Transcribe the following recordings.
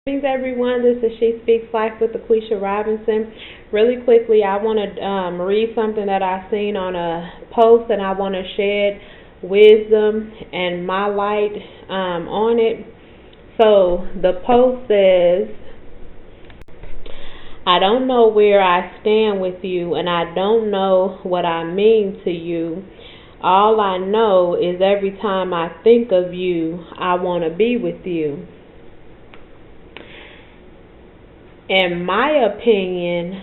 Greetings, everyone. This is She Speaks Life with Laquisha Robinson. Really quickly, I want to read something that I seen on a post, and I want to shed wisdom and my light on it. So the post says, I don't know where I stand with you, and I don't know what I mean to you. All I know is every time I think of you, I want to be with you. In my opinion,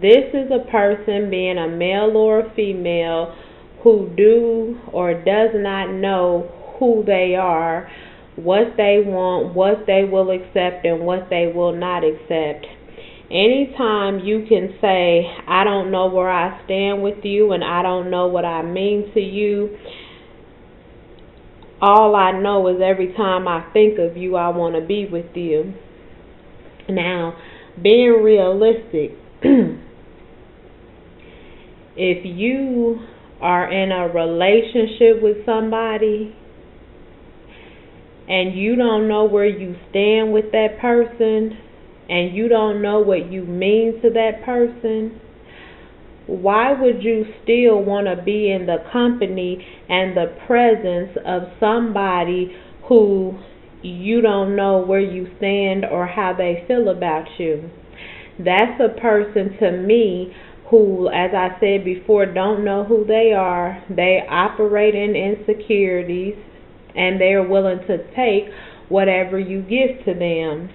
this is a person, being a male or a female, who do or does not know who they are, what they want, what they will accept, and what they will not accept. Anytime you can say, I don't know where I stand with you and I don't know what I mean to you, all I know is every time I think of you, I want to be with you. Now, being realistic, if you are in a relationship with somebody and you don't know where you stand with that person and you don't know what you mean to that person, why would you still want to be in the company and the presence of somebody who you don't know where you stand or how they feel about you? That's a person, to me, who, as I said before, don't know who they are. They operate in insecurities, and they're willing to take whatever you give to them.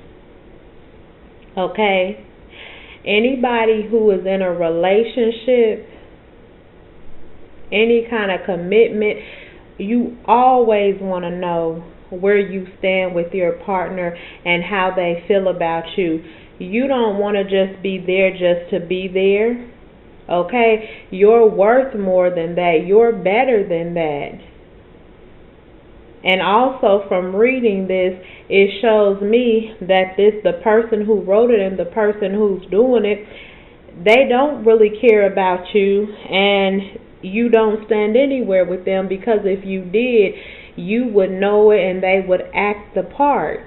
Okay? Anybody who is in a relationship, any kind of commitment, you always want to know where you stand with your partner and how they feel about you. You don't want to just be there just to be there. Okay? You're worth more than that. You're better than that. And also, from reading this, it shows me that the person who wrote it and the person who's doing it, they don't really care about you, and you don't stand anywhere with them, because if you did, you would know it and they would act the part.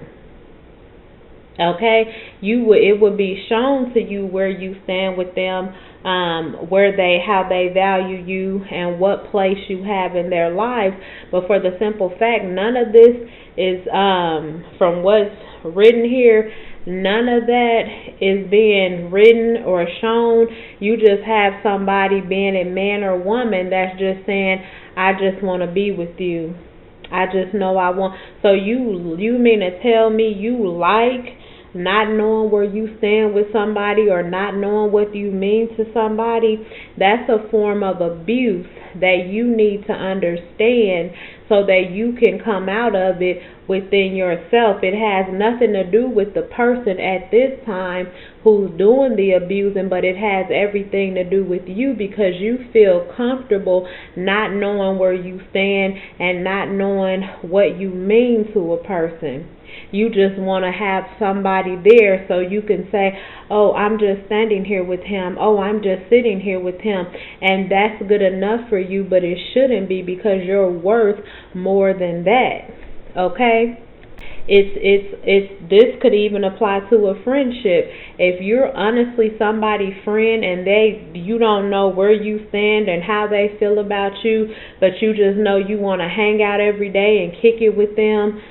Okay? It would be shown to you where you stand with them, how they value you and what place you have in their lives. But for the simple fact, none of this is from what's written here. None of that is being written or shown. You just have somebody, being a man or woman, that's just saying, I just want to be with you. I just know I want. So you mean to tell me you like not knowing where you stand with somebody or not knowing what you mean to somebody? That's a form of abuse that you need to understand so that you can come out of it within yourself. It has nothing to do with the person at this time who's doing the abusing, but it has everything to do with you, because you feel comfortable not knowing where you stand and not knowing what you mean to a person. You just want to have somebody there so you can say, oh, I'm just standing here with him. Oh, I'm just sitting here with him. And that's good enough for you, but it shouldn't be, because you're worth more than that. Okay? This could even apply to a friendship. If you're honestly somebody's friend and you don't know where you stand and how they feel about you, but you just know you want to hang out every day and kick it with them,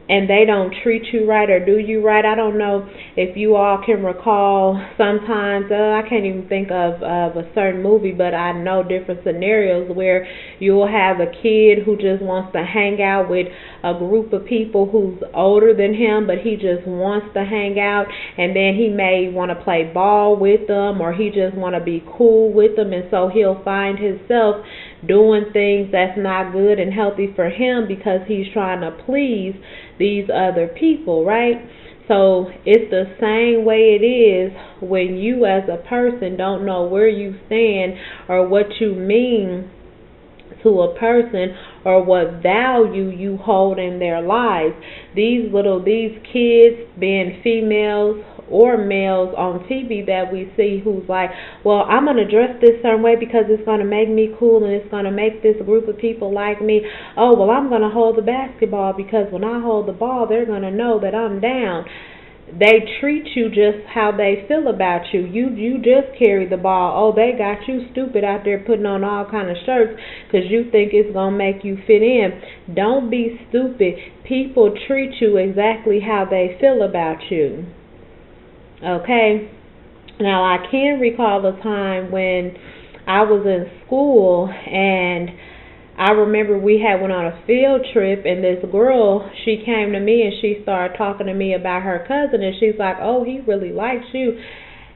and they don't treat you right or do you right. I don't know if you all can recall, sometimes, I can't even think of a certain movie, but I know different scenarios where you'll have a kid who just wants to hang out with a group of people who's older than him, but he just wants to hang out, and then he may want to play ball with them, or he just want to be cool with them, and so he'll find himself doing things that's not good and healthy for him because he's trying to please these other people, right? So it's the same way it is when you as a person don't know where you stand or what you mean to a person or what value you hold in their lives. These kids, being females or males on TV that we see, who's like, well, I'm going to dress this certain way because it's going to make me cool and it's going to make this group of people like me. Oh, well, I'm going to hold the basketball because when I hold the ball, they're going to know that I'm down. they treat you just how they feel about you. You just carry the ball. Oh, they got you stupid out there putting on all kind of shirts because you think it's going to make you fit in. Don't be stupid. People treat you exactly how they feel about you. Okay? Now, I can recall a time when I was in school, and I remember we had went on a field trip, and this girl, she came to me and she started talking to me about her cousin, and she's like, oh, he really likes you.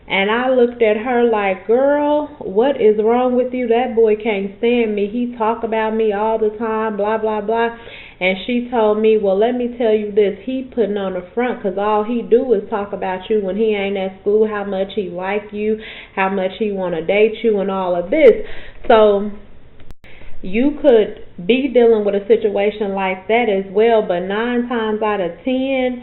And I looked at her like, girl, what is wrong with you? That boy can't stand me. He talk about me all the time, blah, blah, blah. And she told me, well, let me tell you this. He putting on the front because all he do is talk about you when he ain't at school, how much he like you, how much he want to date you, and all of this. So you could be dealing with a situation like that as well, but 9 times out of 10,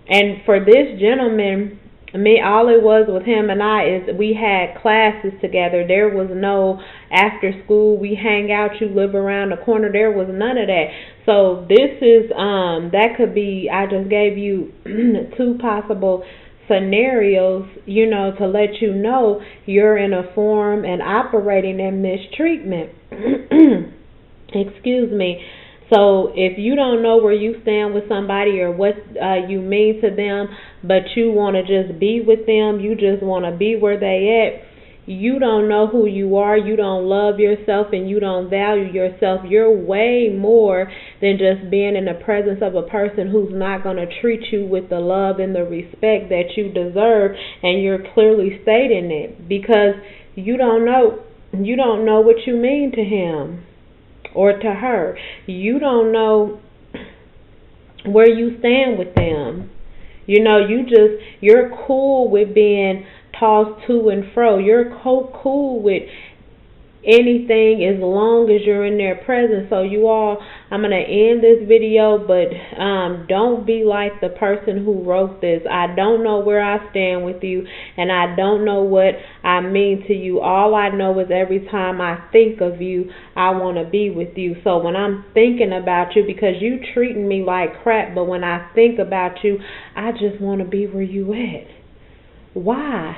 and for this gentleman, all it was with him and I is we had classes together. There was no after school, we hang out, you live around the corner. There was none of that. So this is, that could be, I just gave you 2 possible scenarios, to let you know you're in a form and operating in mistreatment. Excuse me. So if you don't know where you stand with somebody or what you mean to them, but you want to just be with them, you just want to be where they at, you don't know who you are, you don't love yourself, and you don't value yourself. You're way more than just being in the presence of a person who's not going to treat you with the love and the respect that you deserve, and you're clearly stating it because you don't know what you mean to him or to her. You don't know where you stand with them. You're cool with being tossed to and fro. You're cool with anything as long as you're in their presence. So I'm going to end this video, but don't be like the person who wrote this. I don't know where I stand with you, and I don't know what I mean to you. All I know is every time I think of you, I want to be with you. So when I'm thinking about you, because you treating me like crap, but when I think about you, I just want to be where you at. Why?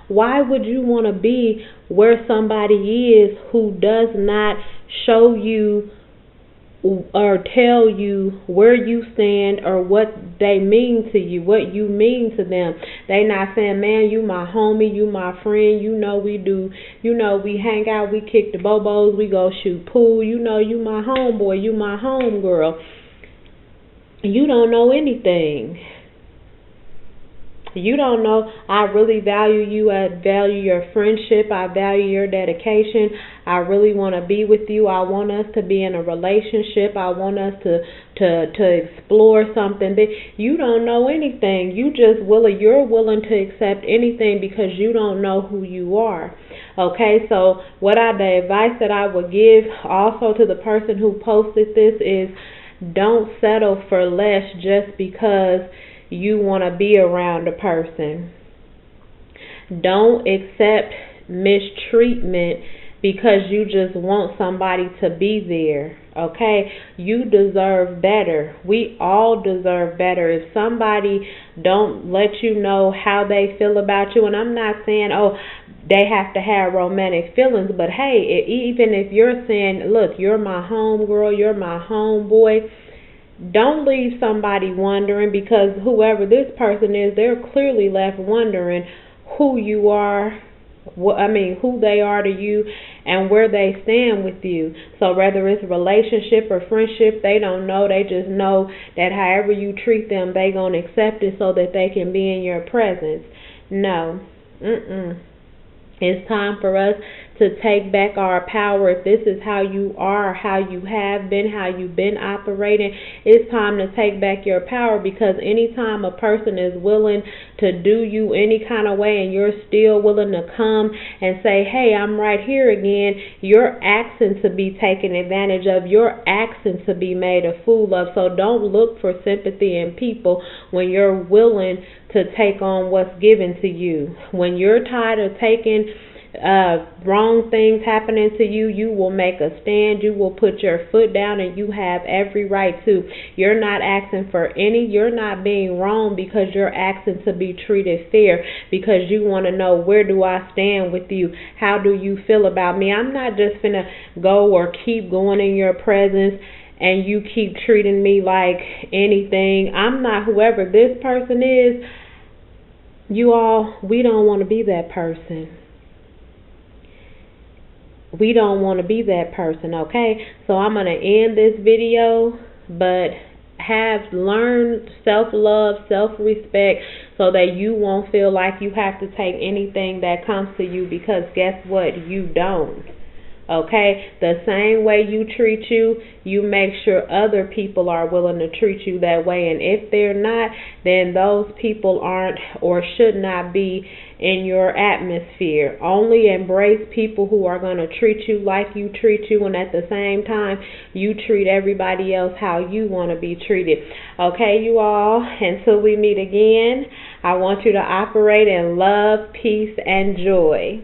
Why would you want to be where somebody is who does not show you or tell you where you stand or what they mean to you, what you mean to them? They not saying, man, you my homie, you my friend, we hang out, we kick the bobos, we go shoot pool, you my homeboy, you my homegirl. You don't know anything. You don't know. I really value you. I value your friendship. I value your dedication. I really want to be with you. I want us to be in a relationship. I want us to explore something. You don't know anything. You're willing to accept anything because you don't know who you are. Okay, so the advice that I would give also to the person who posted this is don't settle for less just because you want to be around a person. Don't accept mistreatment because you just want somebody to be there. Okay? You deserve better. We all deserve better. If somebody don't let you know how they feel about you, and I'm not saying, they have to have romantic feelings, but hey, even if you're saying, look, you're my homegirl, you're my homeboy, don't leave somebody wondering, because whoever this person is, they're clearly left wondering who you are, who they are to you and where they stand with you. So whether it's relationship or friendship, they don't know. They just know that however you treat them, they gonna accept it so that they can be in your presence. No. It's time for us to take back our power. If this is how you are, how you have been, how you've been operating, it's time to take back your power, because anytime a person is willing to do you any kind of way and you're still willing to come and say, hey, I'm right here again, you're asking to be taken advantage of. You're asking to be made a fool of. So don't look for sympathy in people when you're willing to take on what's given to you. When you're tired of taking wrong things happening to you, you will make a stand. You will put your foot down, and you have every right to. You're not asking for you're not being wrong because you're asking to be treated fair, because you want to know, where do I stand with you? How do you feel about me? I'm not just finna go or keep going in your presence and you keep treating me like anything. I'm not whoever this person is. You all, we don't want to be that person. We don't want to be that person, okay? So I'm going to end this video, but have learned self-love, self-respect, so that you won't feel like you have to take anything that comes to you, because guess what? You don't. Okay? The same way you treat you, you make sure other people are willing to treat you that way. And if they're not, then those people aren't or should not be in your atmosphere. Only embrace people who are going to treat you like you treat you, and at the same time, you treat everybody else how you want to be treated. Okay, you all, until we meet again, I want you to operate in love, peace, and joy.